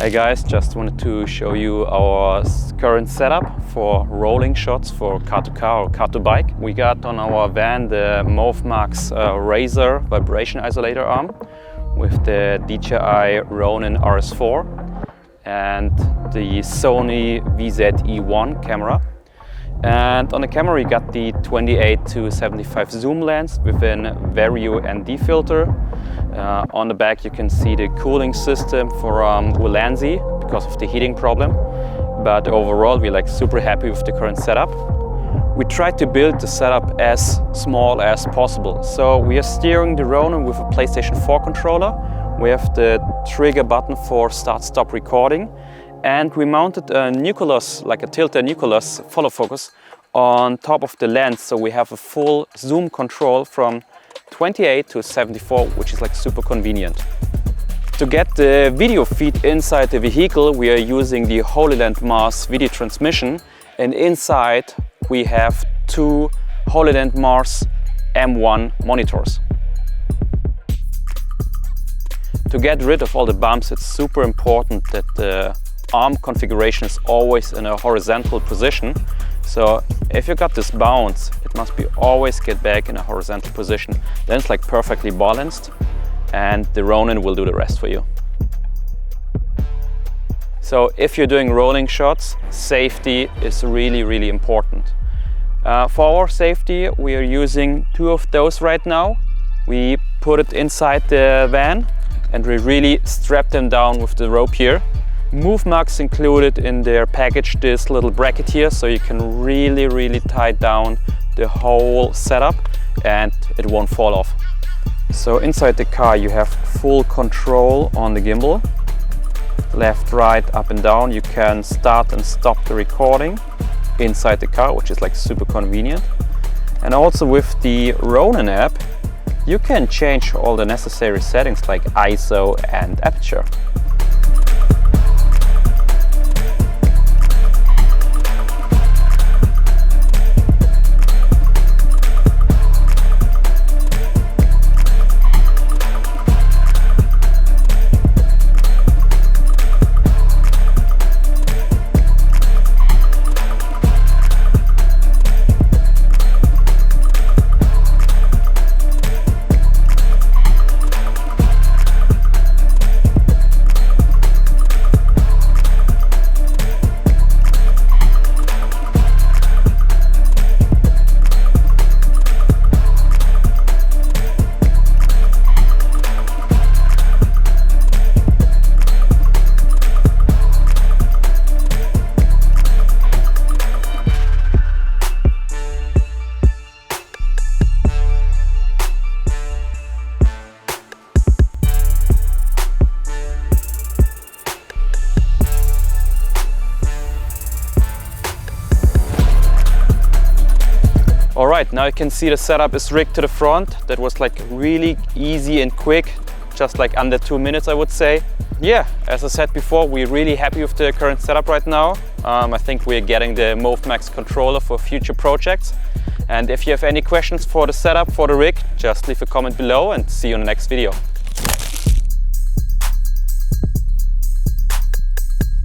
Hey guys, just wanted to show you our current setup for rolling shots for car to car or car to bike. We got on our van the Movmax Razor vibration isolator arm with the DJI Ronin RS4 and the Sony VZ E1 camera. And on the camera we got the 28-75 zoom lens within Vario ND filter. On the back you can see the cooling system for Ulanzi because of the heating problem. But overall we're super happy with the current setup. We tried to build the setup as small as possible. So we are steering the Ronin with a PlayStation 4 controller. We have the trigger button for start-stop recording. And we mounted a nucleus, like a Tilta nucleus follow focus on top of the lens. So we have a full zoom control from 28 to 74, which is super convenient. To get the video feed inside the vehicle, we are using the HoloLens Mars video transmission. And inside we have two HoloLens Mars M1 monitors. To get rid of all the bumps, it's super important that the arm configuration is always in a horizontal position. So if you got this bounce, it must be always get back in a horizontal position. Then it's perfectly balanced and the Ronin will do the rest for you. So if you're doing rolling shots, safety is really important. For our safety, we are using two of those right now. We put it inside the van and we really strap them down with the rope here. Movmax included in their package this little bracket here, so you can really tie down the whole setup and it won't fall off. So inside the car you have full control on the gimbal. Left, right, up and down. You can start and stop the recording inside the car, which is super convenient. And also with the Ronin app, you can change all the necessary settings like ISO and aperture. Alright, now you can see the setup is rigged to the front. That was really easy and quick, just under 2 minutes I would say. Yeah, as I said before, we're really happy with the current setup right now. I think we're getting the Movmax controller for future projects. And if you have any questions for the setup for the rig, just leave a comment below and see you in the next video.